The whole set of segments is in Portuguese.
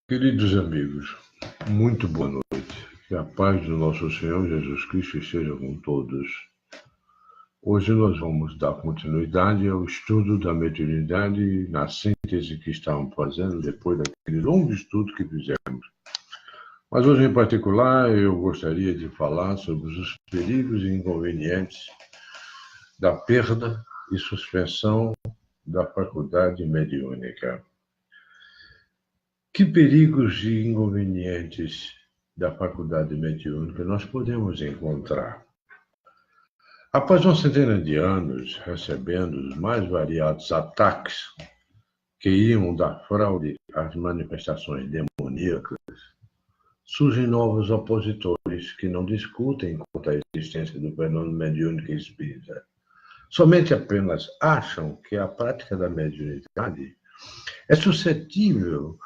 Queridos amigos, muito boa noite. Que a paz do nosso Senhor Jesus Cristo esteja com todos. Hoje nós vamos dar continuidade ao estudo da mediunidade na síntese que estávamos fazendo depois daquele longo estudo que fizemos. Mas hoje, em particular, eu gostaria de falar sobre os perigos e inconvenientes da perda e suspensão da faculdade mediúnica. Que perigos e inconvenientes da faculdade mediúnica nós podemos encontrar? Após uma centena de anos recebendo os mais variados ataques que iam dar fraude às manifestações demoníacas, surgem novos opositores que não discutem quanto à existência do fenômeno mediúnico espírita. Somente apenas acham que a prática da mediunidade é suscetível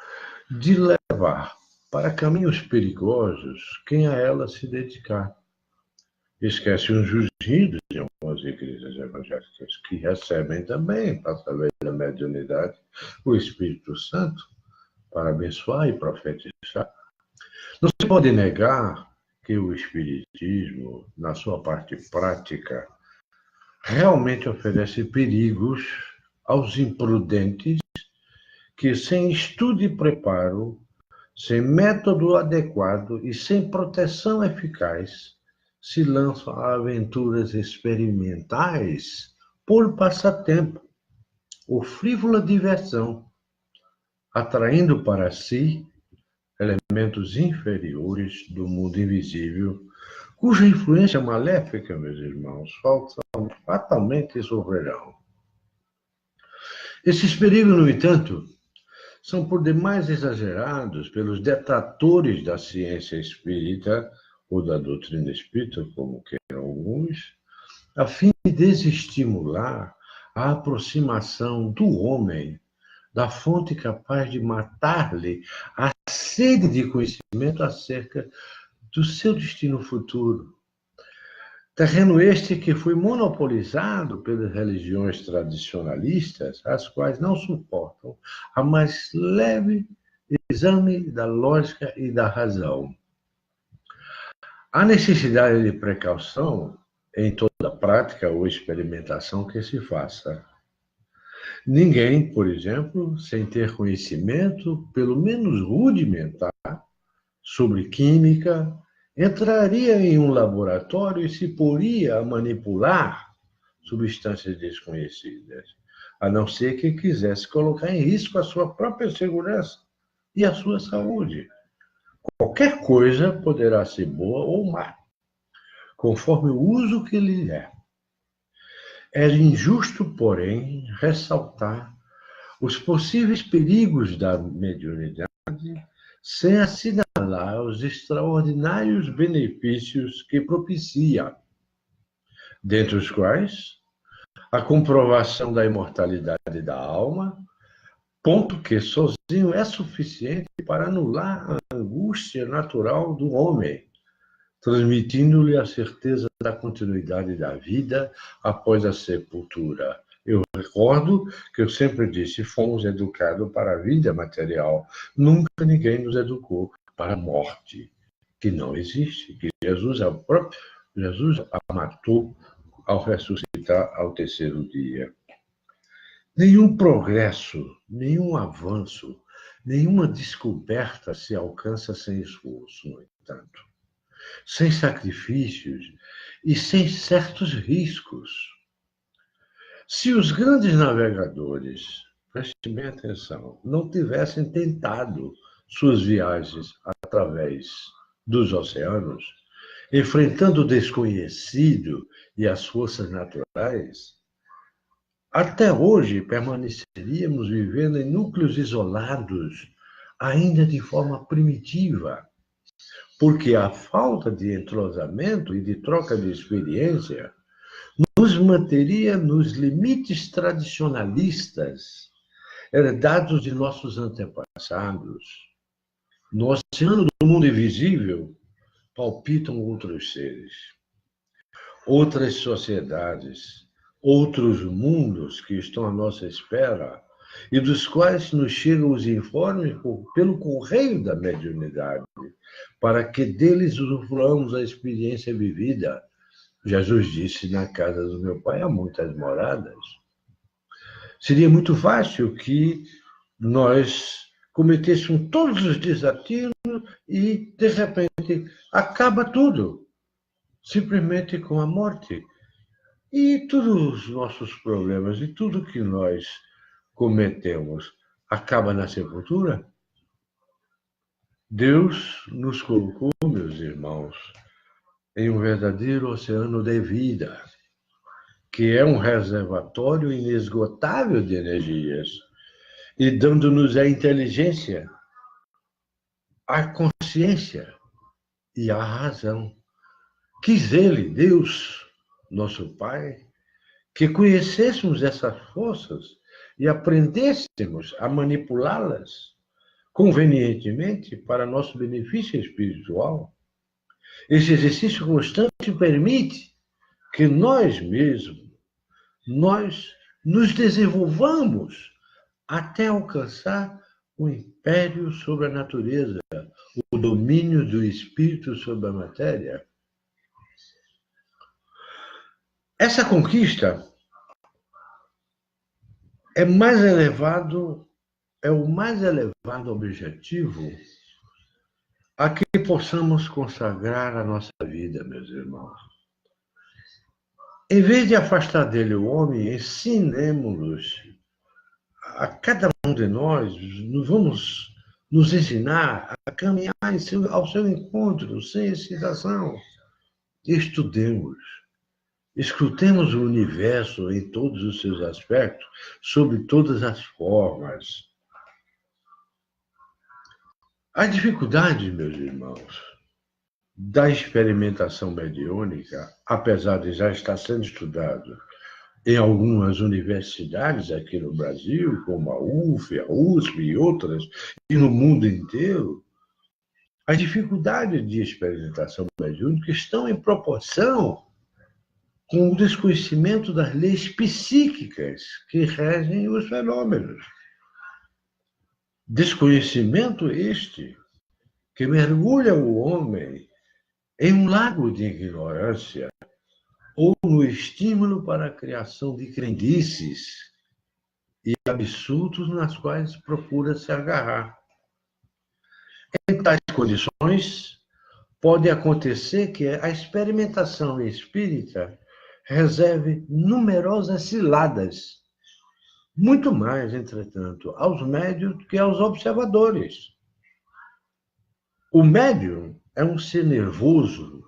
de levar para caminhos perigosos quem a ela se dedicar. Esquece os rugidos de algumas igrejas evangélicas que recebem também, através da mediunidade, o Espírito Santo para abençoar e profetizar. Não se pode negar que o Espiritismo, na sua parte prática, realmente oferece perigos aos imprudentes que, sem estudo e preparo, sem método adequado e sem proteção eficaz, se lançam a aventuras experimentais por passatempo ou frívola diversão, atraindo para si elementos inferiores do mundo invisível, cuja influência maléfica, meus irmãos, fatalmente sofrerão. Esses perigos, no entanto, são por demais exagerados pelos detratores da ciência espírita ou da doutrina espírita, como queiram alguns, a fim de desestimular a aproximação do homem da fonte capaz de matar-lhe a sede de conhecimento acerca do seu destino futuro. Terreno este que foi monopolizado pelas religiões tradicionalistas, as quais não suportam a mais leve exame da lógica e da razão. Há necessidade de precaução em toda prática ou experimentação que se faça. Ninguém, por exemplo, sem ter conhecimento, pelo menos rudimentar, sobre química, entraria em um laboratório e se poria a manipular substâncias desconhecidas, a não ser que quisesse colocar em risco a sua própria segurança e a sua saúde. Qualquer coisa poderá ser boa ou má, conforme o uso que lhe é. É injusto, porém, ressaltar os possíveis perigos da mediunidade sem assinalar os extraordinários benefícios que propicia, dentre os quais a comprovação da imortalidade da alma, ponto que sozinho é suficiente para anular a angústia natural do homem, transmitindo-lhe a certeza da continuidade da vida após a sepultura. Eu recordo que eu sempre disse, fomos educados para a vida material. Nunca ninguém nos educou para a morte, que não existe, que Jesus a matou ao ressuscitar ao terceiro dia. Nenhum progresso, nenhum avanço, nenhuma descoberta se alcança sem esforço, no entanto, sem sacrifícios e sem certos riscos. Se os grandes navegadores, prestem bem atenção, não tivessem tentado suas viagens através dos oceanos, enfrentando o desconhecido e as forças naturais, até hoje permaneceríamos vivendo em núcleos isolados, ainda de forma primitiva, porque a falta de entrosamento e de troca de experiência nos manteria nos limites tradicionalistas herdados de nossos antepassados. No oceano do mundo invisível palpitam outros seres, outras sociedades, outros mundos que estão à nossa espera e dos quais nos chegam os informes pelo correio da mediunidade, para que deles usufruamos a experiência vivida. Jesus disse: na casa do meu pai há muitas moradas. Seria muito fácil que nós cometêssemos todos os desatinos e, de repente, acaba tudo, simplesmente com a morte. E todos os nossos problemas e tudo que nós cometemos acaba na sepultura? Deus nos colocou, meus irmãos, em um verdadeiro oceano de vida, que é um reservatório inesgotável de energias, e dando-nos a inteligência, a consciência e a razão. Quis Ele, Deus, nosso Pai, que conhecêssemos essas forças e aprendêssemos a manipulá-las convenientemente para nosso benefício espiritual. Esse exercício constante permite que nós mesmos, nós nos desenvolvamos até alcançar o império sobre a natureza, o domínio do espírito sobre a matéria. Essa conquista é o mais elevado objetivo a que possamos consagrar a nossa vida, meus irmãos. Em vez de afastar dele o homem, ensinemos-nos, a cada um de nós, vamos nos ensinar a caminhar ao seu encontro, sem excitação. Estudemos. Escutemos o universo em todos os seus aspectos, sob todas as formas. A dificuldade, meus irmãos, da experimentação mediúnica, apesar de já estar sendo estudado em algumas universidades aqui no Brasil, como a UF, a USP e outras, e no mundo inteiro, a dificuldade de experimentação mediúnica estão em proporção com o desconhecimento das leis psíquicas que regem os fenômenos. Desconhecimento este que mergulha o homem em um lago de ignorância ou no estímulo para a criação de crendices e absurdos nas quais procura se agarrar. Em tais condições, pode acontecer que a experimentação espírita reserve numerosas ciladas, muito mais, entretanto, aos médiuns do que aos observadores. O médium é um ser nervoso,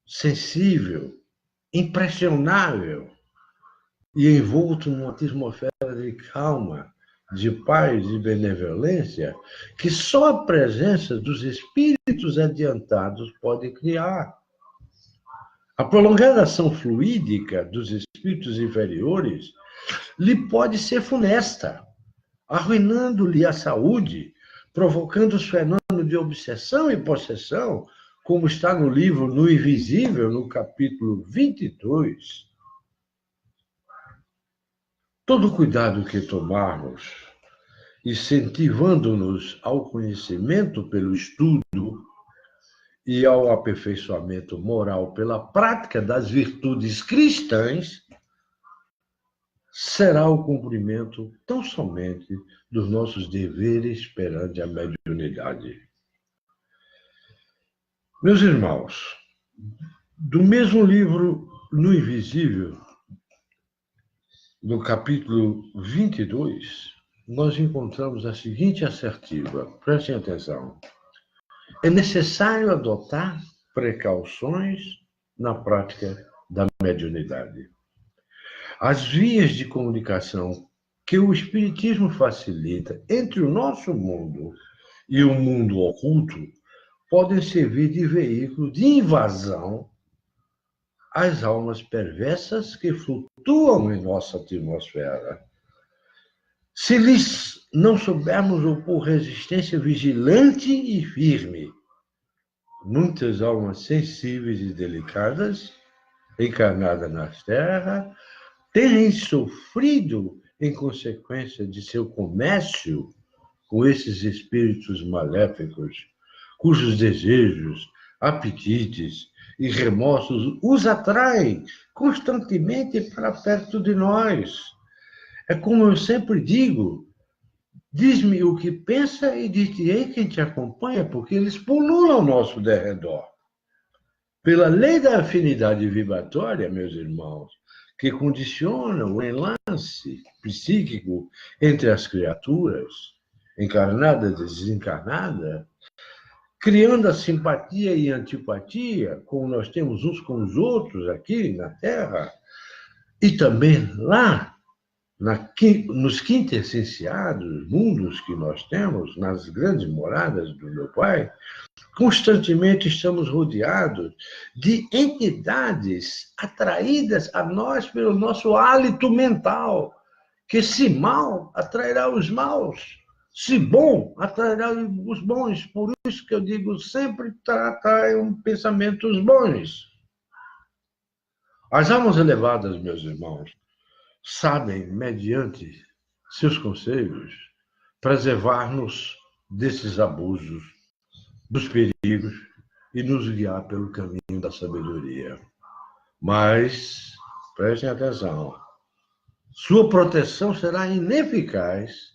sensível, impressionável e envolto numa atmosfera de calma, de paz e benevolência que só a presença dos espíritos adiantados pode criar. A prolongada ação fluídica dos espíritos inferiores lhe pode ser funesta, arruinando-lhe a saúde, provocando os fenômenos de obsessão e possessão, como está no livro No Invisível, no capítulo 22. Todo cuidado que tomarmos, incentivando-nos ao conhecimento pelo estudo e ao aperfeiçoamento moral pela prática das virtudes cristãs, será o cumprimento tão somente dos nossos deveres perante a mediunidade. Meus irmãos, do mesmo livro No Invisível, no capítulo 22, nós encontramos a seguinte assertiva. Prestem atenção. É necessário adotar precauções na prática da mediunidade. As vias de comunicação que o Espiritismo facilita entre o nosso mundo e o mundo oculto podem servir de veículo de invasão às almas perversas que flutuam em nossa atmosfera. Se lhes não soubermos opor resistência vigilante e firme, muitas almas sensíveis e delicadas, encarnadas na Terra, têm sofrido em consequência de seu comércio com esses espíritos maléficos, cujos desejos, apetites e remorsos os atraem constantemente para perto de nós. É como eu sempre digo, diz-me o que pensa e dir-te-ei quem te acompanha, porque eles pululam ao nosso derredor. Pela lei da afinidade vibratória, meus irmãos, que condiciona o enlace psíquico entre as criaturas, encarnada e desencarnada, criando a simpatia e antipatia, como nós temos uns com os outros aqui na Terra, e também lá, nos quintessenciados mundos que nós temos, nas grandes moradas do meu Pai, constantemente estamos rodeados de entidades atraídas a nós pelo nosso hálito mental, que se mal atrairá os maus, se bom atrairá os bons. Por isso que eu digo sempre, traiam pensamentos bons. As almas elevadas, meus irmãos, sabem, mediante seus conselhos, preservar-nos desses abusos, dos perigos e nos guiar pelo caminho da sabedoria. Mas, prestem atenção, sua proteção será ineficaz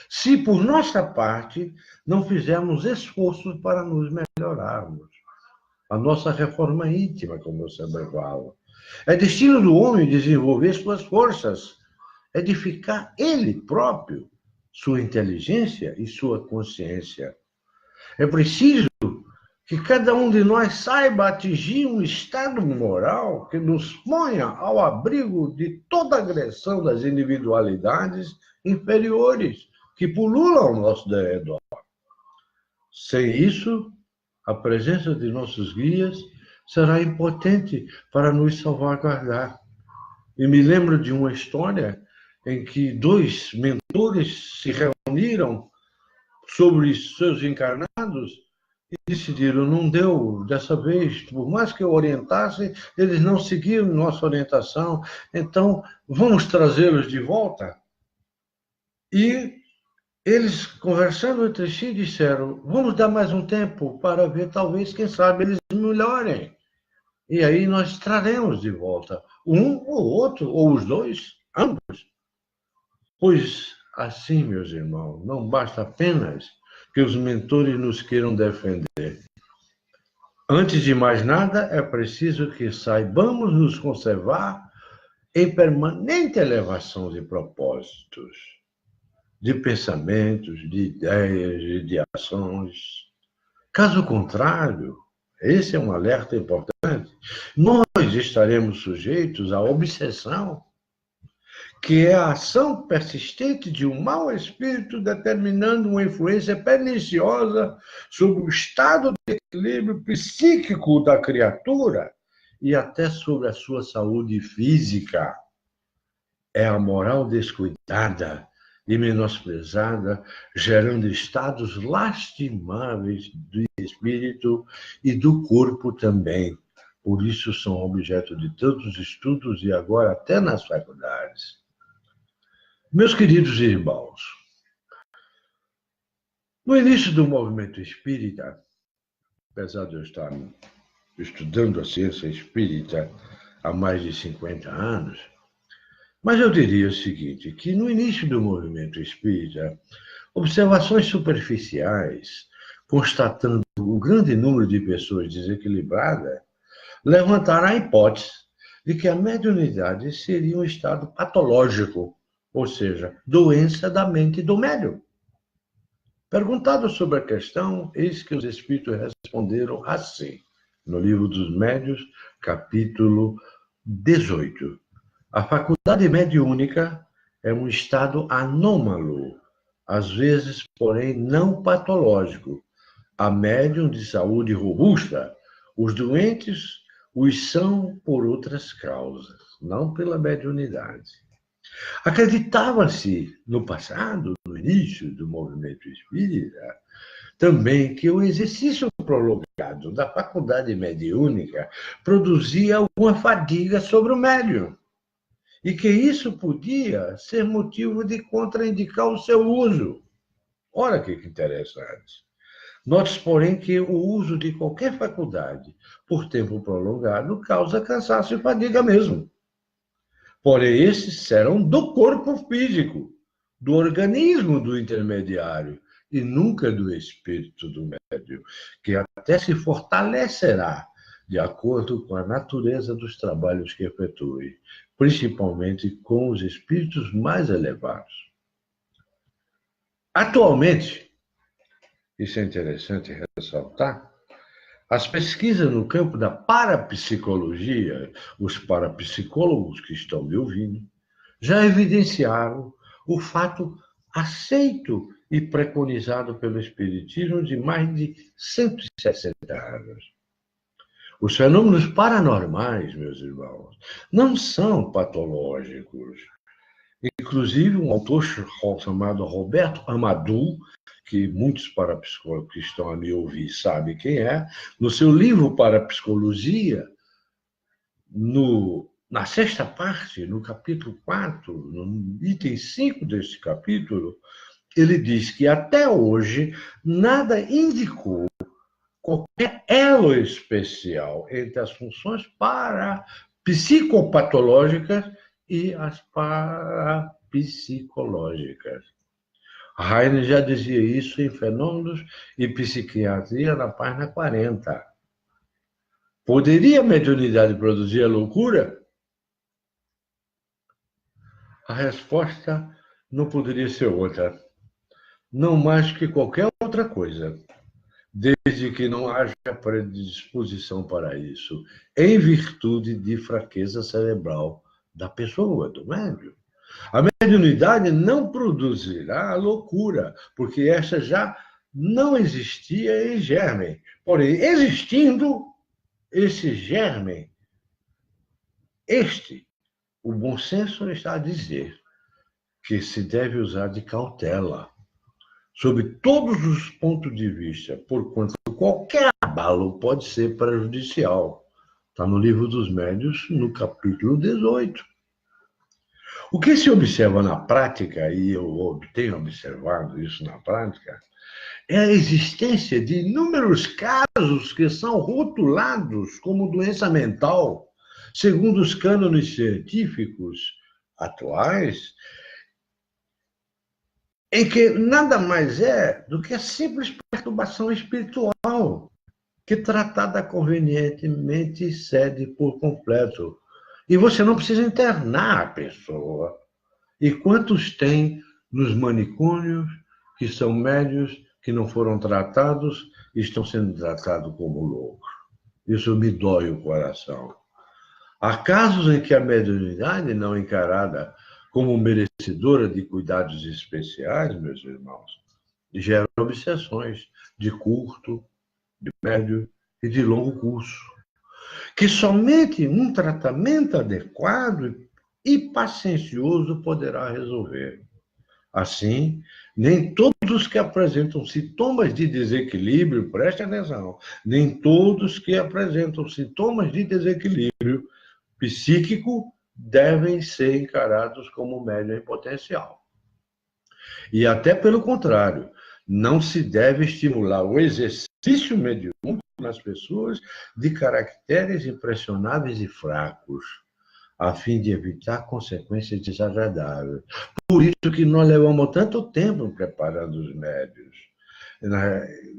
se, por nossa parte, não fizermos esforços para nos melhorarmos. A nossa reforma íntima, como eu sempre falo. É destino do homem desenvolver suas forças, edificar ele próprio, sua inteligência e sua consciência. É preciso que cada um de nós saiba atingir um estado moral que nos ponha ao abrigo de toda agressão das individualidades inferiores que pululam ao nosso derredor. Sem isso, a presença de nossos guias será impotente para nos salvaguardar. E me lembro de uma história em que dois mentores se reuniram sobre seus encarnados e decidiram, não deu dessa vez, por mais que eu orientasse, eles não seguiram nossa orientação, então vamos trazê-los de volta. E eles, conversando entre si, disseram, vamos dar mais um tempo para ver, talvez, quem sabe, eles melhorem. E aí nós traremos de volta um ou outro, ou os dois, ambos. Pois assim, meus irmãos, não basta apenas que os mentores nos queiram defender. Antes de mais nada, é preciso que saibamos nos conservar em permanente elevação de propósitos, de pensamentos, de ideias e de ações. Caso contrário, esse é um alerta importante, nós estaremos sujeitos à obsessão, que é a ação persistente de um mau espírito determinando uma influência perniciosa sobre o estado de equilíbrio psíquico da criatura e até sobre a sua saúde física. É a moral descuidada e menosprezada, gerando estados lastimáveis do espírito e do corpo também. Por isso são objeto de tantos estudos e agora até nas faculdades. Meus queridos irmãos, no início do movimento espírita, apesar de eu estar estudando a ciência espírita há mais de 50 anos, mas eu diria o seguinte, que no início do movimento espírita, observações superficiais, constatando o grande número de pessoas desequilibradas, levantaram a hipótese de que a mediunidade seria um estado patológico, ou seja, doença da mente do médium. Perguntado sobre a questão, eis que os espíritos responderam assim, no Livro dos Médiuns, capítulo 18. A faculdade mediúnica é um estado anômalo, às vezes, porém, não patológico. Há médium de saúde robusta. Os doentes os são por outras causas, não pela mediunidade. Acreditava-se no passado, no início do movimento espírita, também que o exercício prolongado da faculdade mediúnica produzia alguma fadiga sobre o médium, e que isso podia ser motivo de contraindicar o seu uso. Ora, que interessante. Note, porém, que o uso de qualquer faculdade por tempo prolongado causa cansaço e fadiga mesmo. Porém, esses serão do corpo físico, do organismo do intermediário, e nunca do espírito do médium, que até se fortalecerá de acordo com a natureza dos trabalhos que efetue, principalmente com os espíritos mais elevados. Atualmente, isso é interessante ressaltar, as pesquisas no campo da parapsicologia, os parapsicólogos que estão me ouvindo, já evidenciaram o fato aceito e preconizado pelo Espiritismo de mais de 160 anos. Os fenômenos paranormais, meus irmãos, não são patológicos. Inclusive, um autor chamado Roberto Amadou, que muitos parapsicólogos que estão a me ouvir sabem quem é, no seu livro Parapsicologia, na sexta parte, no capítulo 4, no item 5 deste capítulo, ele diz que até hoje nada indicou qualquer elo especial entre as funções parapsicopatológicas e as parapsicológicas. Heine já dizia isso em Fenômenos e Psiquiatria, na página 40. Poderia a mediunidade produzir a loucura? A resposta não poderia ser outra. Não mais que qualquer outra coisa, desde que não haja predisposição para isso, em virtude de fraqueza cerebral da pessoa, do médium. A mediunidade não produzirá a loucura, porque esta já não existia em germe. Porém, existindo esse germe, o bom senso está a dizer que se deve usar de cautela, sob todos os pontos de vista, porquanto qualquer abalo pode ser prejudicial. Está no Livro dos Médiuns, no capítulo 18. O que se observa na prática, e eu tenho observado isso na prática, é a existência de inúmeros casos que são rotulados como doença mental, segundo os cânones científicos atuais, em que nada mais é do que a simples perturbação espiritual, que tratada convenientemente cede por completo. E você não precisa internar a pessoa. E quantos tem nos manicômios que são médios que não foram tratados e estão sendo tratados como loucos? Isso me dói o coração. Há casos em que a mediunidade não é encarada como merecedora de cuidados especiais, meus irmãos, gera obsessões de curto, de médio e de longo curso, que somente um tratamento adequado e paciencioso poderá resolver. Assim, nem todos que apresentam sintomas de desequilíbrio, preste atenção, nem todos que apresentam sintomas de desequilíbrio psíquico devem ser encarados como médium em potencial. E até pelo contrário, não se deve estimular o exercício mediúnico nas pessoas de caracteres impressionáveis e fracos, a fim de evitar consequências desagradáveis. Por isso que nós levamos tanto tempo preparando os médios.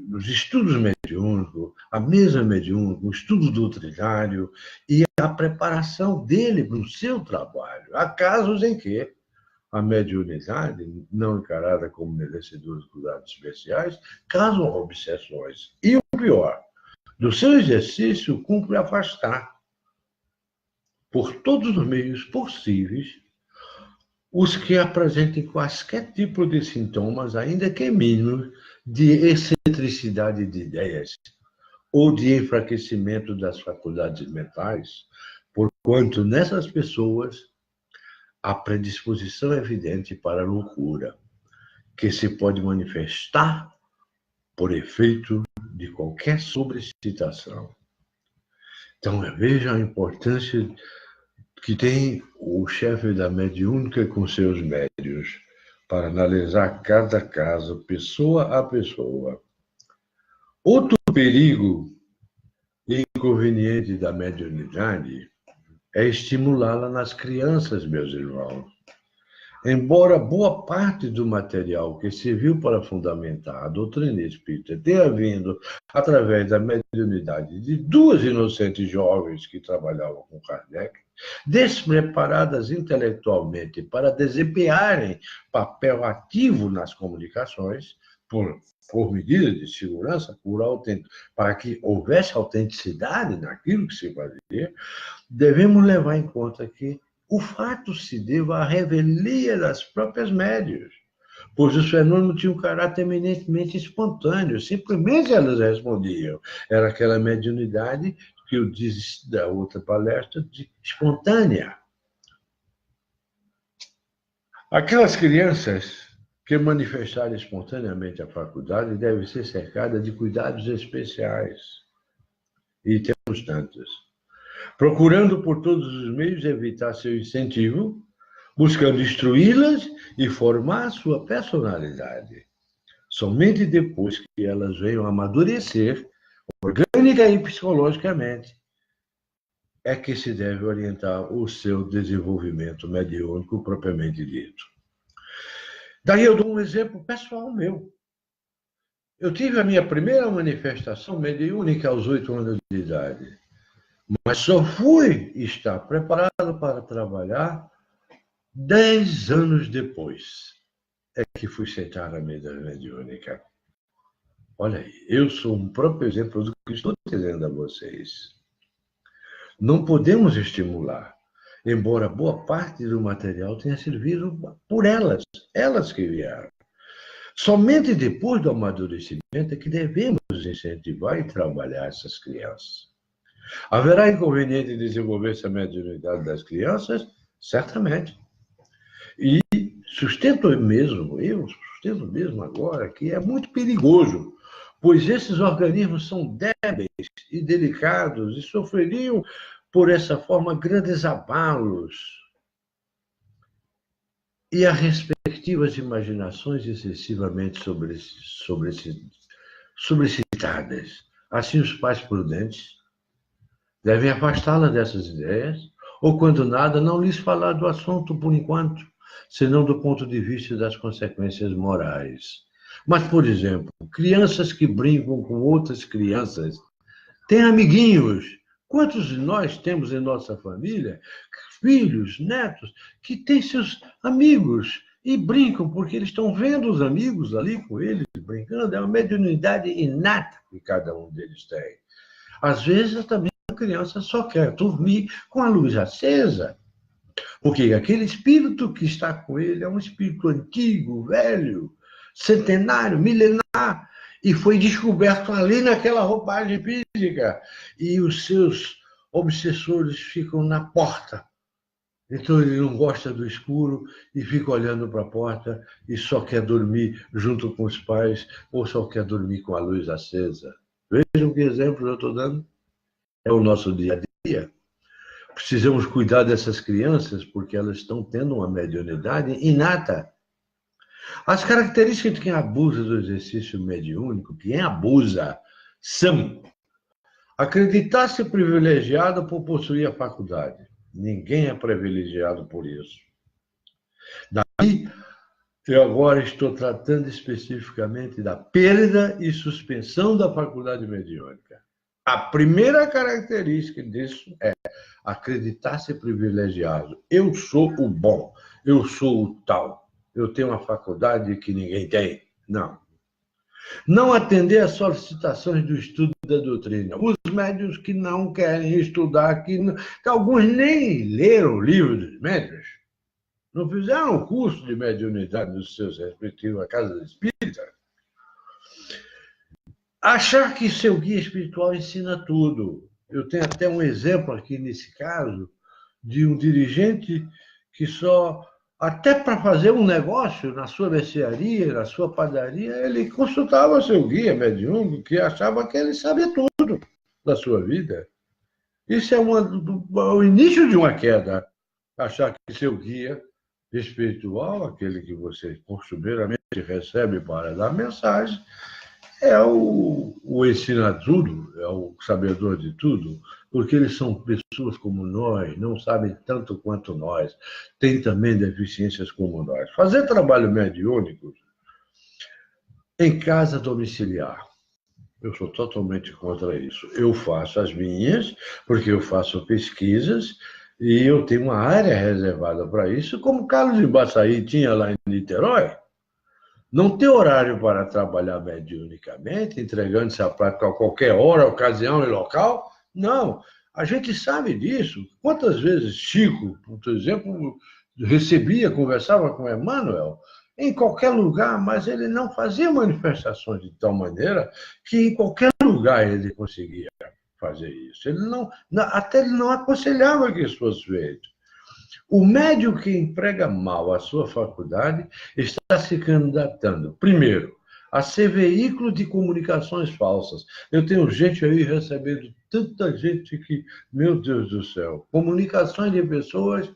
Nos estudos mediúnicos, a mesa mediúnica, o estudo doutrinário e a preparação dele para o seu trabalho. Há casos em que a mediunidade, não encarada como merecedora de cuidados especiais, causam obsessões. E o pior, do seu exercício cumpre afastar, por todos os meios possíveis, os que apresentem quaisquer tipo de sintomas, ainda que mínimos, de excentricidade de ideias ou de enfraquecimento das faculdades mentais, porquanto nessas pessoas há predisposição evidente para a loucura, que se pode manifestar por efeito de qualquer sobrecitação. Então, veja a importância que tem o chefe da mediúnica com seus médios para analisar cada caso, pessoa a pessoa. Outro perigo e inconveniente da mediunidade é estimulá-la nas crianças, meus irmãos. Embora boa parte do material que serviu para fundamentar a doutrina espírita tenha vindo através da mediunidade de duas inocentes jovens que trabalhavam com Kardec, despreparadas intelectualmente para desempenharem papel ativo nas comunicações, por medidas de segurança, para que houvesse autenticidade naquilo que se fazia, devemos levar em conta que o fato se deva à revelia das próprias médias, pois os fenômenos tinham um caráter eminentemente espontâneo, simplesmente elas respondiam. Era aquela mediunidade que eu disse da outra palestra, de espontânea. Aquelas crianças que manifestarem espontaneamente a faculdade devem ser cercadas de cuidados especiais. E temos tantos. Procurando por todos os meios evitar seu incentivo, buscando instruí-las e formar sua personalidade. Somente depois que elas venham amadurecer, orgânica e psicologicamente, é que se deve orientar o seu desenvolvimento mediúnico propriamente dito. Daí eu dou um exemplo pessoal meu. Eu tive a minha primeira manifestação mediúnica aos 8 anos de idade. Mas só fui estar preparado para trabalhar 10 anos depois. É que fui sentar na mesa mediúnica. Olha aí, eu sou um próprio exemplo do que estou dizendo a vocês. Não podemos estimular, embora boa parte do material tenha servido por elas que vieram. Somente depois do amadurecimento é que devemos incentivar e trabalhar essas crianças. Haverá inconveniente em desenvolver essa mediunidade das crianças? Certamente. E sustento mesmo agora que é muito perigoso, pois esses organismos são débeis e delicados e sofreriam, por essa forma, grandes abalos. E as respectivas imaginações excessivamente sobrecitadas. Assim, os pais prudentes devem afastá-la dessas ideias, ou, quando nada, não lhes falar do assunto por enquanto, senão do ponto de vista das consequências morais. Mas, por exemplo, crianças que brincam com outras crianças têm amiguinhos. Quantos de nós temos em nossa família filhos, netos, que têm seus amigos e brincam porque eles estão vendo os amigos ali com eles brincando? É uma mediunidade inata que cada um deles tem. Às vezes, também a criança só quer dormir com a luz acesa, porque aquele espírito que está com ele é um espírito antigo, velho, centenário, milenar, e foi descoberto ali naquela roupagem física, e os seus obsessores ficam na porta. Então ele não gosta do escuro e fica olhando para a porta e só quer dormir junto com os pais ou só quer dormir com a luz acesa. Vejam que exemplo eu estou dando. É o nosso dia a dia. Precisamos cuidar dessas crianças porque elas estão tendo uma mediunidade inata. As características de quem abusa do exercício mediúnico, quem abusa, são acreditar ser privilegiado por possuir a faculdade. Ninguém é privilegiado por isso. Daí, eu agora estou tratando especificamente da perda e suspensão da faculdade mediúnica. A primeira característica disso é acreditar ser privilegiado. Eu sou o bom, eu sou o tal, eu tenho uma faculdade que ninguém tem. Não. Não atender às solicitações do estudo da doutrina. Os médiuns que não querem estudar, que alguns nem leram o livro dos médiuns, não fizeram o curso de mediunidade nos seus respectivos casas espíritas. Achar que seu guia espiritual ensina tudo. Eu tenho até um exemplo aqui nesse caso de um dirigente que só, até para fazer um negócio na sua mercearia, na sua padaria, ele consultava seu guia mediúnico, que achava que ele sabia tudo da sua vida. Isso é o início de uma queda. Achar que seu guia espiritual, aquele que você costumeiramente recebe para dar mensagem, é o ensina tudo, é o sabedor de tudo, porque eles são pessoas como nós, não sabem tanto quanto nós, têm também deficiências como nós. Fazer trabalho mediúnico em casa domiciliar, eu sou totalmente contra isso. Eu faço as minhas, porque eu faço pesquisas, e eu tenho uma área reservada para isso, como Carlos de Baçaí tinha lá em Niterói. Não ter horário para trabalhar mediunicamente, entregando-se à prática a qualquer hora, ocasião e local, não. A gente sabe disso. Quantas vezes Chico, por exemplo, conversava com Emmanuel, em qualquer lugar, mas ele não fazia manifestações de tal maneira que em qualquer lugar ele conseguia fazer isso. Até ele não aconselhava que isso fosse feito. O médium que emprega mal a sua faculdade está se candidatando, primeiro, a ser veículo de comunicações falsas. Eu tenho gente aí recebendo tanta gente que, meu Deus do céu, comunicações de pessoas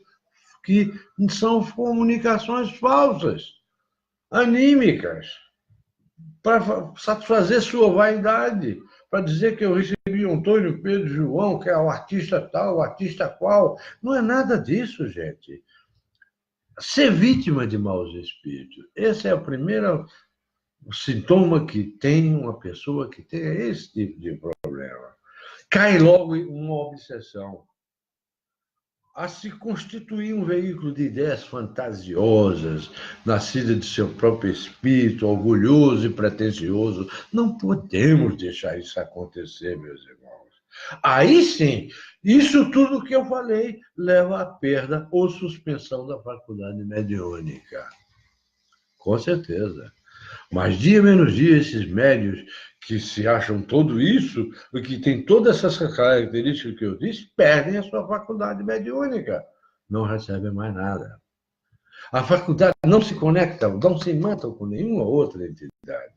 que são comunicações falsas, anímicas, para satisfazer sua vaidade, para dizer que eu recebi o Antônio Pedro João, que é o artista tal, o artista qual. Não é nada disso, gente. Ser vítima de maus espíritos. Esse é o primeiro sintoma que tem uma pessoa que tem esse tipo de problema. Cai logo em uma obsessão. A se constituir um veículo de ideias fantasiosas, nascida de seu próprio espírito, orgulhoso e pretensioso. Não podemos deixar isso acontecer, meus irmãos. Aí sim, isso tudo que eu falei leva à perda ou suspensão da faculdade mediúnica. Com certeza. Mas dia menos dia, esses médios que se acham tudo isso, e que têm todas essas características que eu disse, perdem a sua faculdade mediúnica. Não recebem mais nada. A faculdade não se conecta, não se manta com nenhuma outra entidade.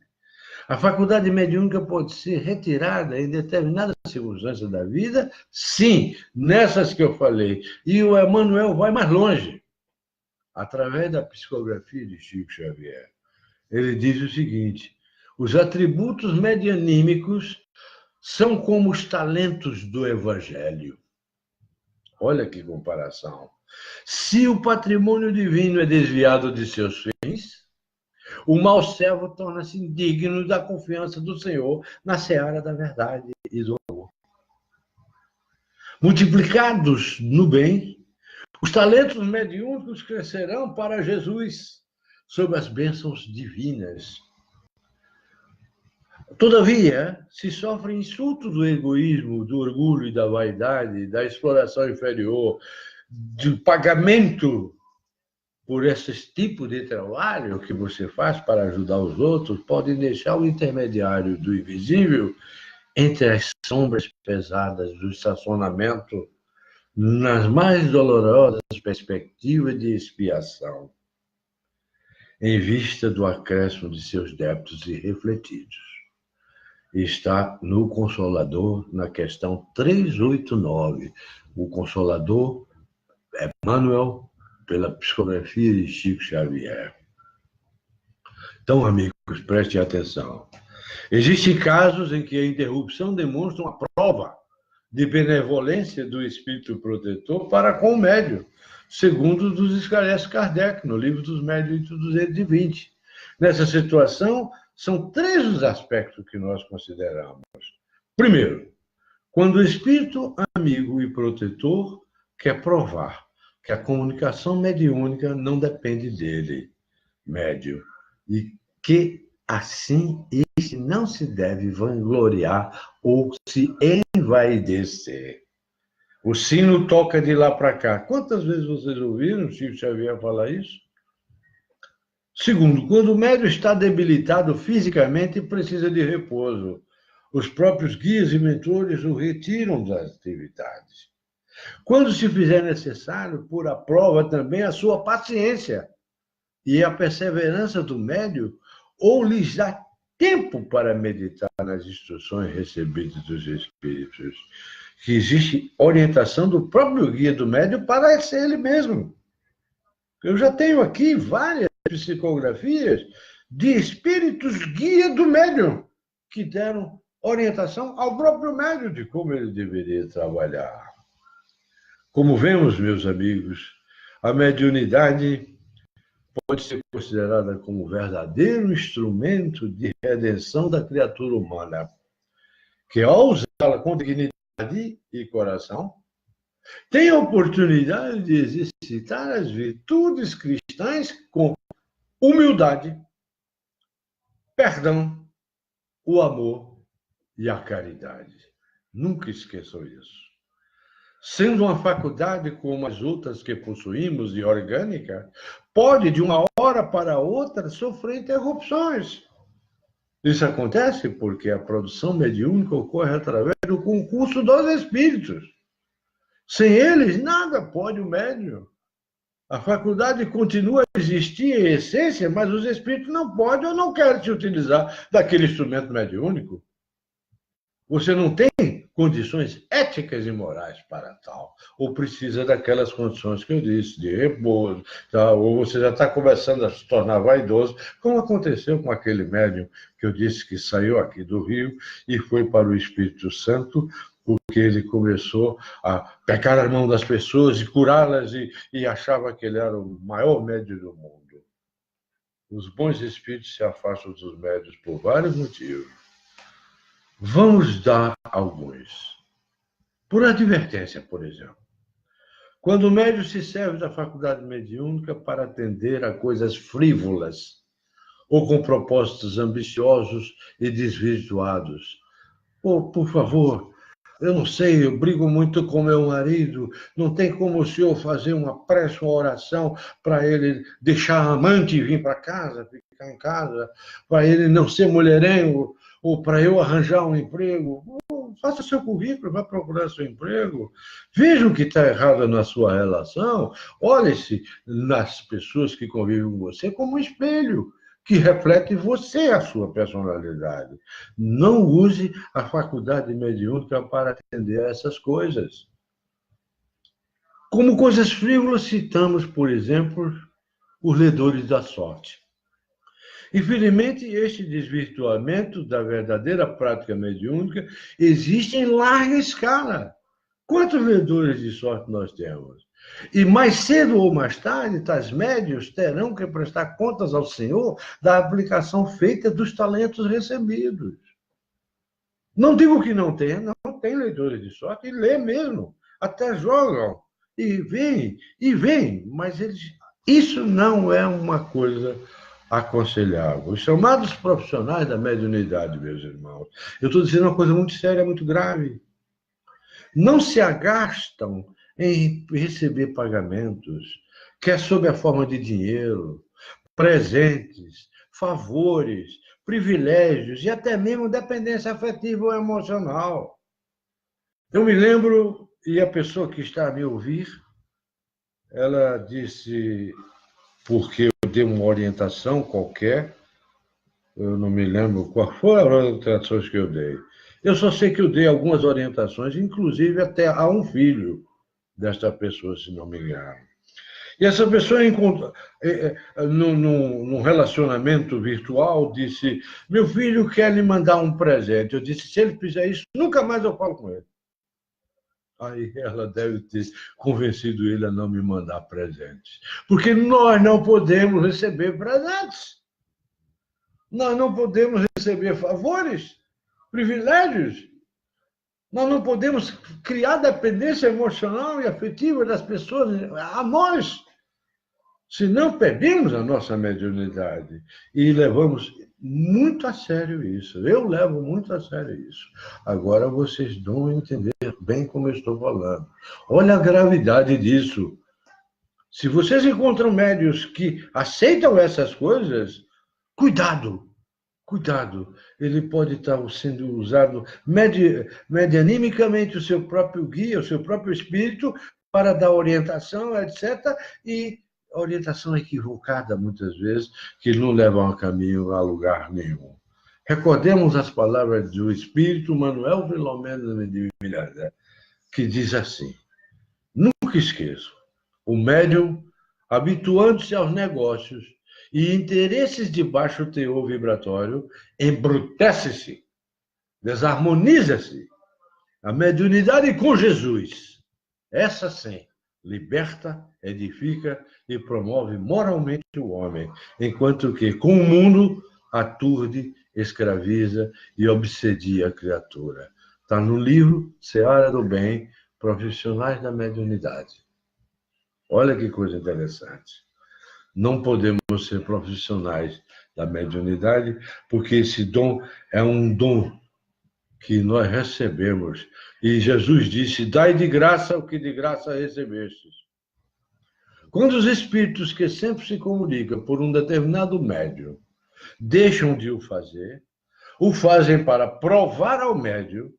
A faculdade mediúnica pode ser retirada em determinadas circunstâncias da vida, sim, nessas que eu falei. E o Emmanuel vai mais longe, através da psicografia de Chico Xavier. Ele diz o seguinte: os atributos medianímicos são como os talentos do Evangelho. Olha que comparação. Se o patrimônio divino é desviado de seus fins, o mau servo torna-se indigno da confiança do Senhor na seara da verdade e do amor. Multiplicados no bem, os talentos mediúnicos crescerão para Jesus sob as bênçãos divinas. Todavia, se sofre insulto do egoísmo, do orgulho e da vaidade, da exploração inferior, do pagamento por esse tipo de trabalho que você faz para ajudar os outros, podem deixar o intermediário do invisível entre as sombras pesadas do estacionamento nas mais dolorosas perspectivas de expiação, em vista do acréscimo de seus débitos irrefletidos. Está no Consolador, na questão 389. O Consolador, Emmanuel, pela psicografia de Chico Xavier. Então, amigos, prestem atenção. Existem casos em que a interrupção demonstra uma prova de benevolência do espírito protetor para com o médium, segundo nos esclarece Kardec, no Livro dos Médiuns 220. Nessa situação, são três os aspectos que nós consideramos. Primeiro, quando o espírito amigo e protetor quer provar que a comunicação mediúnica não depende dele, médium, e que, assim, este não se deve vangloriar ou se envaidecer. O sino toca de lá para cá. Quantas vezes vocês ouviram o Chico Xavier falar isso? Segundo, quando o médium está debilitado fisicamente e precisa de repouso, os próprios guias e mentores o retiram das atividades. Quando se fizer necessário, pôr à prova também a sua paciência e a perseverança do médium, ou lhes dá tempo para meditar nas instruções recebidas dos espíritos, que existe orientação do próprio guia do médium para ser ele mesmo. Eu já tenho aqui várias psicografias de espíritos guia do médium, que deram orientação ao próprio médium de como ele deveria trabalhar. Como vemos, meus amigos, a mediunidade pode ser considerada como verdadeiro instrumento de redenção da criatura humana, que ao usá-la com dignidade e coração, tem a oportunidade de exercitar as virtudes cristãs com humildade, perdão, o amor e a caridade. Nunca esqueçam isso. Sendo uma faculdade como as outras que possuímos e orgânica, pode, de uma hora para outra, sofrer interrupções. Isso acontece porque a produção mediúnica ocorre através do concurso dos espíritos. Sem eles, nada pode o médium. A faculdade continua a existir em essência, mas os espíritos não podem ou não querem se utilizar daquele instrumento mediúnico. Você não tem condições éticas e morais para tal, ou precisa daquelas condições que eu disse, de repouso, tá? Ou você já está começando a se tornar vaidoso, como aconteceu com aquele médium que eu disse que saiu aqui do Rio e foi para o Espírito Santo, porque ele começou a pegar as mãos das pessoas e curá-las e achava que ele era o maior médium do mundo. Os bons espíritos se afastam dos médiuns por vários motivos. Vamos dar alguns. Por advertência, por exemplo. Quando o médium se serve da faculdade mediúnica para atender a coisas frívolas ou com propósitos ambiciosos e desvirtuados. Por favor, eu não sei, eu brigo muito com meu marido, não tem como o senhor fazer uma prece, uma oração para ele deixar a amante e vir para casa, ficar em casa, para ele não ser mulherengo, ou para eu arranjar um emprego. Faça seu currículo, vá procurar seu emprego. Veja o que está errado na sua relação. Olhe-se nas pessoas que convivem com você como um espelho que reflete você, a sua personalidade. Não use a faculdade mediúnica para atender a essas coisas. Como coisas frívolas, citamos, por exemplo, os ledores da sorte. Infelizmente, este desvirtuamento da verdadeira prática mediúnica existe em larga escala. Quantos ledores de sorte nós temos? E mais cedo ou mais tarde, tais médiuns terão que prestar contas ao Senhor da aplicação feita dos talentos recebidos. Não digo que não tem leitores de sorte, e lê mesmo, até jogam, e vem, mas isso não é uma coisa aconselhável. Os chamados profissionais da mediunidade, meus irmãos, eu estou dizendo uma coisa muito séria, muito grave, não se agastam em receber pagamentos, quer sob a forma de dinheiro, presentes, favores, privilégios e até mesmo dependência afetiva ou emocional. Eu me lembro, e a pessoa que está a me ouvir, ela disse, porque eu dei uma orientação qualquer, eu não me lembro qual foi as orientações que eu dei. Eu só sei que eu dei algumas orientações, inclusive até a um filho desta pessoa, se não me engano. E essa pessoa, num relacionamento virtual, disse, meu filho quer lhe mandar um presente. Eu disse, se ele fizer isso, nunca mais eu falo com ele. Aí ela deve ter convencido ele a não me mandar presentes. Porque nós não podemos receber presentes. Nós não podemos receber favores, privilégios. Nós não podemos criar dependência emocional e afetiva das pessoas a nós. Se não perdemos a nossa mediunidade e levamos muito a sério isso. Eu levo muito a sério isso. Agora vocês vão entender bem como eu estou falando. Olha a gravidade disso. Se vocês encontram médios que aceitam essas coisas, cuidado, cuidado. Ele pode estar sendo usado medianimicamente o seu próprio guia, o seu próprio espírito, para dar orientação, etc. E orientação equivocada, muitas vezes, que não levam a caminho a lugar nenhum. Recordemos as palavras do espírito Manuel Filomeno de Miranda, que diz assim: nunca esqueço, o médium, habituando-se aos negócios e interesses de baixo teor vibratório, embrutece-se, desarmoniza-se. A mediunidade com Jesus, essa sim, liberta, edifica e promove moralmente o homem, enquanto que com o mundo aturde, escraviza e obsedia a criatura. Está no livro Seara do Bem, Profissionais da Mediunidade. Olha que coisa interessante. Não podemos ser profissionais da mediunidade, porque esse dom é um dom que nós recebemos. E Jesus disse: dai de graça o que de graça recebestes. Quando os espíritos que sempre se comunicam por um determinado médium deixam de o fazem para provar ao médium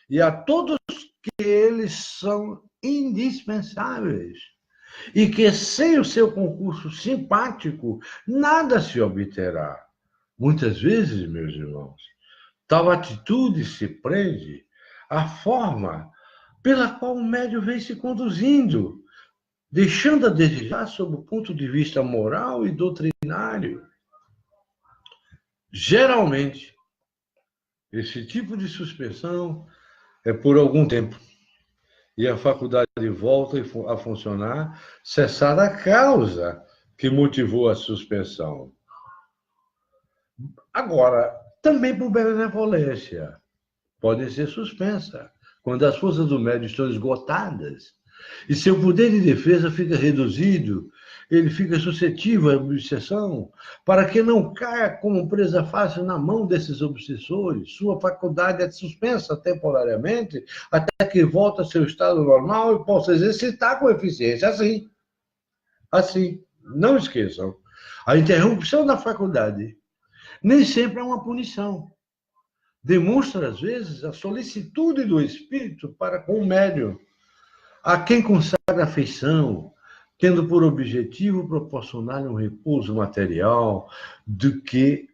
e a todos que eles são indispensáveis e que sem o seu concurso simpático nada se obterá. Muitas vezes, meus irmãos, tal atitude se prende à forma pela qual o médium vem se conduzindo, deixando a desejar sob o ponto de vista moral e doutrinário. Geralmente, esse tipo de suspensão é por algum tempo, e a faculdade volta a funcionar, cessada a causa que motivou a suspensão. Agora, também por benevolência, pode ser suspensa, quando as forças do médium estão esgotadas e seu poder de defesa fica reduzido, ele fica suscetível à obsessão, para que não caia como presa fácil na mão desses obsessores. Sua faculdade é suspensa temporariamente, até que volte ao seu estado normal e possa exercitar com eficiência. Assim, não esqueçam, a interrupção da faculdade nem sempre é uma punição. Demonstra, às vezes, a solicitude do espírito para com o médium, a quem consagra afeição, tendo por objetivo proporcionar um repouso material de que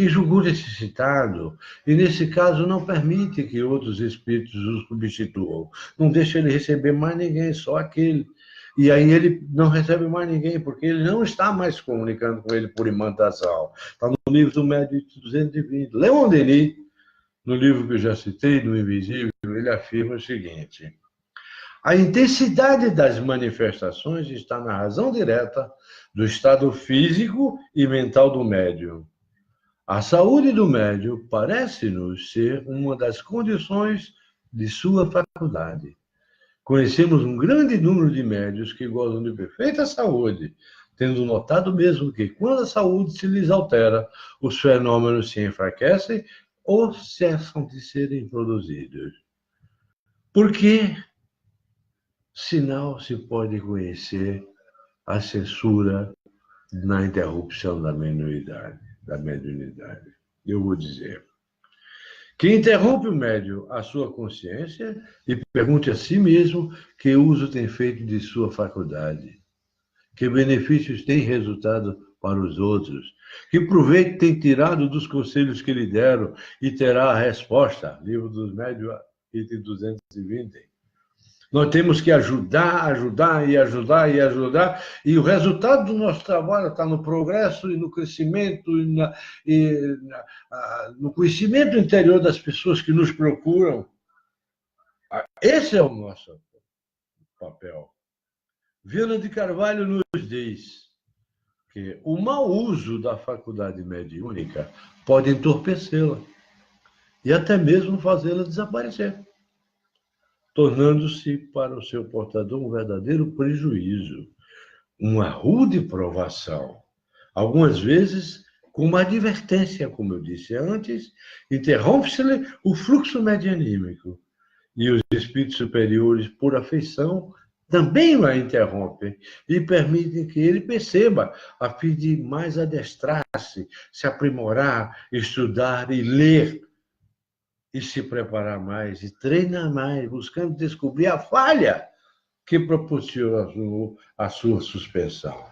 julgou necessitado, e nesse caso não permite que outros espíritos o substituam. Não deixa ele receber mais ninguém, só aquele. E aí ele não recebe mais ninguém, porque ele não está mais se comunicando com ele por imantação. Está no livro do Médium 220. Leon Denis, no livro que eu já citei, no Invisível, ele afirma o seguinte: a intensidade das manifestações está na razão direta do estado físico e mental do médium. A saúde do médium parece-nos ser uma das condições de sua faculdade. Conhecemos um grande número de médiuns que gozam de perfeita saúde, tendo notado mesmo que, quando a saúde se lhes altera, os fenômenos se enfraquecem ou cessam de serem produzidos. Por que sinal se pode conhecer a censura na interrupção da mediunidade? Eu vou dizer: que interrompe o médium a sua consciência e pergunte a si mesmo que uso tem feito de sua faculdade, que benefícios tem resultado para os outros, que proveito tem tirado dos conselhos que lhe deram, e terá a resposta. Livro dos Médiuns, item 220. Nós temos que ajudar, e o resultado do nosso trabalho está no progresso e no crescimento no conhecimento interior das pessoas que nos procuram. Esse é o nosso papel. Viana de Carvalho nos diz que o mau uso da faculdade mediúnica pode entorpecê-la e até mesmo fazê-la desaparecer, tornando-se para o seu portador um verdadeiro prejuízo, uma rude provação. Algumas vezes, com uma advertência, como eu disse antes, interrompe-se-lhe o fluxo medianímico E os espíritos superiores, por afeição, também o interrompem e permitem que ele perceba, a fim de mais adestrar-se, se aprimorar, estudar e ler, e se preparar mais, e treinar mais, buscando descobrir a falha que proporcionou a sua suspensão.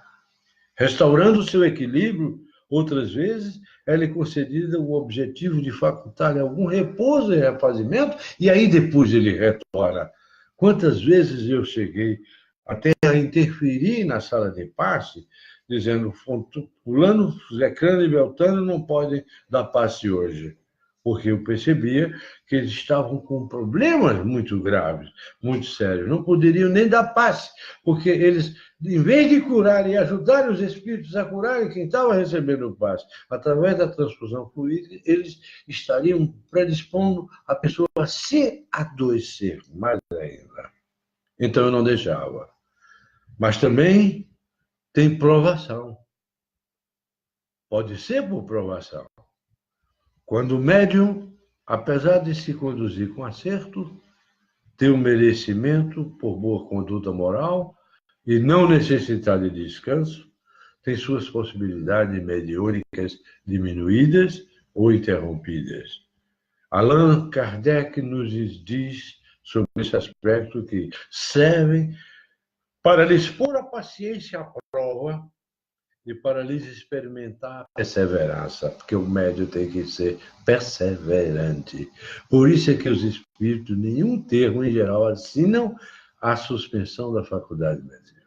Restaurando o seu equilíbrio, outras vezes, é-lhe concedido o objetivo de facultar algum repouso e refazimento, e aí depois ele retorna. Quantas vezes eu cheguei até a interferir na sala de passe, dizendo, fulano, Zecrano e Beltrano não podem dar passe hoje, porque eu percebia que eles estavam com problemas muito graves, muito sérios, não poderiam nem dar passe, porque eles, em vez de curarem e ajudarem os espíritos a curarem quem estava recebendo o passe, através da transfusão fluídica, eles estariam predispondo a pessoa a se adoecer mais ainda. Então eu não deixava. Mas também tem provação. Pode ser por provação. Quando o médium, apesar de se conduzir com acerto, ter um merecimento por boa conduta moral e não necessitar de descanso, tem suas possibilidades mediúnicas diminuídas ou interrompidas. Allan Kardec nos diz sobre esse aspecto que servem para lhes pôr a paciência à prova e para lhes experimentar a perseverança, porque o médium tem que ser perseverante. Por isso é que os espíritos, nenhum termo em geral, assinam a suspensão da faculdade mediúnica.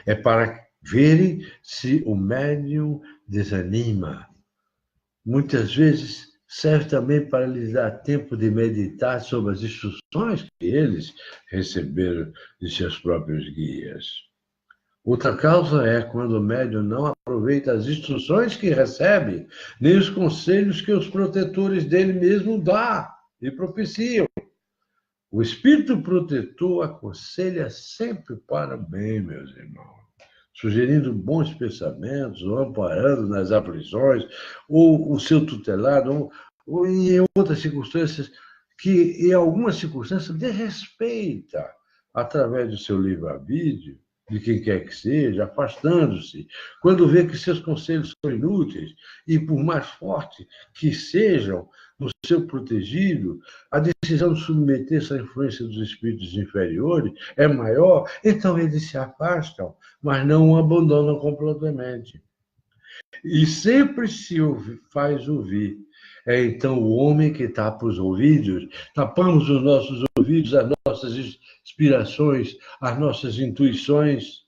É para verem se o médium desanima. Muitas vezes serve também para lhes dar tempo de meditar sobre as instruções que eles receberam de seus próprios guias. Outra causa é quando o médium não aproveita as instruções que recebe, nem os conselhos que os protetores dele mesmo dão e propiciam. O espírito protetor aconselha sempre para o bem, meus irmãos, sugerindo bons pensamentos, ou amparando nas aflições, ou o seu tutelado, ou em outras circunstâncias, que em algumas circunstâncias desrespeita, através do seu livre-arbítrio, de quem quer que seja, afastando-se, quando vê que seus conselhos são inúteis, e por mais forte que sejam no seu protegido, a decisão de submeter-se à influência dos espíritos inferiores é maior, então eles se afastam, mas não o abandonam completamente. E sempre se faz ouvir. É então o homem que tapa os ouvidos, tapamos os nossos ouvidos, as nossas inspirações, as nossas intuições,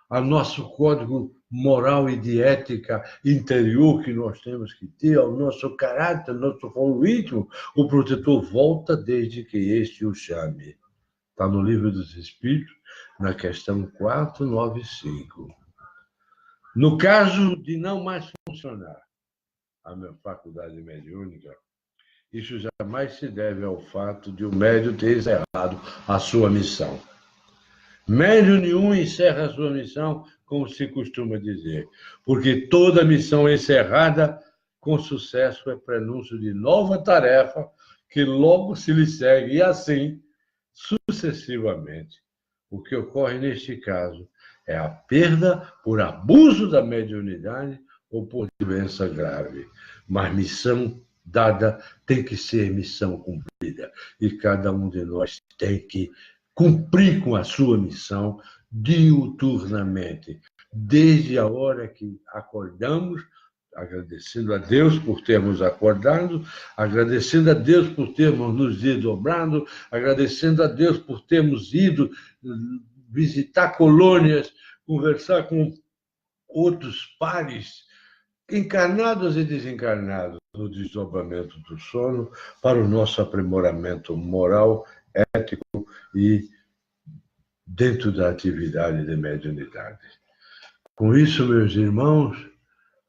o nosso código moral e de ética interior que nós temos que ter, ao nosso caráter, ao nosso convívio, o protetor volta desde que este o chame. Está no Livro dos Espíritos, na questão 495. No caso de não mais funcionar a minha faculdade mediúnica, isso jamais se deve ao fato de o médium ter encerrado a sua missão. Médium nenhum encerra a sua missão, como se costuma dizer, porque toda missão encerrada com sucesso é prenúncio de nova tarefa que logo se lhe segue, e assim sucessivamente. O que ocorre neste caso é a perda por abuso da mediunidade ou por doença grave. Mas missão dada tem que ser missão cumprida. E cada um de nós tem que cumprir com a sua missão diuturnamente. Desde a hora que acordamos, agradecendo a Deus por termos acordado, agradecendo a Deus por termos nos desdobrado, agradecendo a Deus por termos ido visitar colônias, conversar com outros pares, encarnados e desencarnados, no desdobramento do sono, para o nosso aprimoramento moral, ético e dentro da atividade de mediunidade. Com isso, meus irmãos,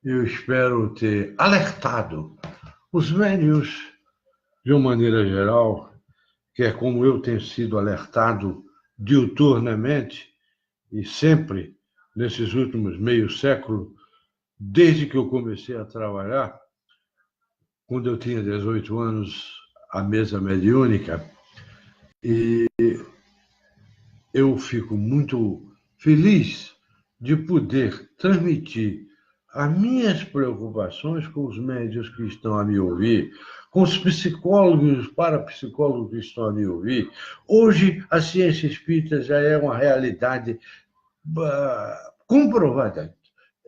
eu espero ter alertado os médiuns, de uma maneira geral, que é como eu tenho sido alertado diuturnamente e sempre nesses últimos meio século, desde que eu comecei a trabalhar, quando eu tinha 18 anos, a mesa mediúnica, E eu fico muito feliz de poder transmitir as minhas preocupações com os médios que estão a me ouvir, com os psicólogos, parapsicólogos que estão a me ouvir. Hoje, a ciência espírita já é uma realidade comprovada,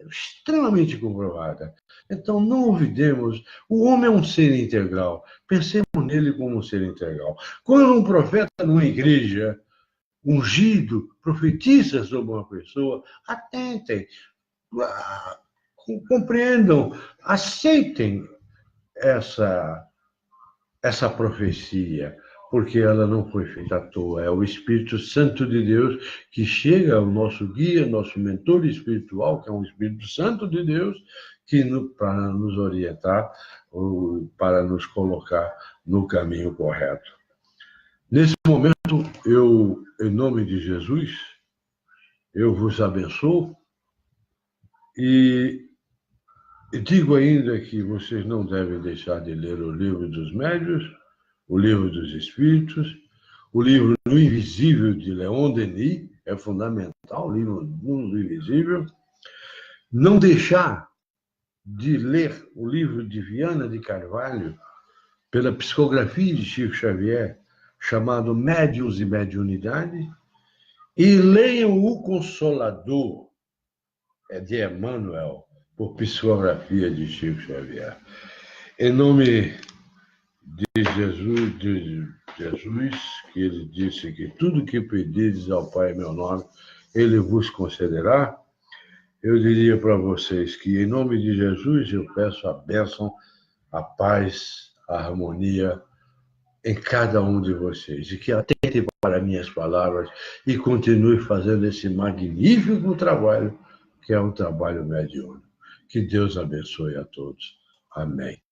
extremamente comprovada. Então, não olvidemos, o homem é um ser integral. Pensemos nele como um ser integral. Quando um profeta numa igreja ungido profetiza sobre uma pessoa, atentem, compreendam, aceitem essa profecia, porque ela não foi feita à toa. É o Espírito Santo de Deus que chega ao nosso guia, nosso mentor espiritual, que é um Espírito Santo de Deus, que para nos orientar, para nos colocar no caminho correto. Nesse momento, eu, em nome de Jesus, eu vos abençoo e digo ainda que vocês não devem deixar de ler o Livro dos Médiuns, o Livro dos Espíritos, o livro do Invisível de Leon Denis, é fundamental, o livro do Mundo Invisível. Não deixar de ler o livro de Viana de Carvalho, pela psicografia de Chico Xavier, chamado Médiuns e Mediunidade, e leiam O Consolador, de Emmanuel, por psicografia de Chico Xavier. Em nome de Jesus, que ele disse que tudo que pedires ao Pai em meu nome, ele vos concederá. Eu diria para vocês que, em nome de Jesus, eu peço a bênção, a paz, a harmonia em cada um de vocês. E que atentem para minhas palavras e continue fazendo esse magnífico trabalho, que é um trabalho mediúnico. Que Deus abençoe a todos. Amém.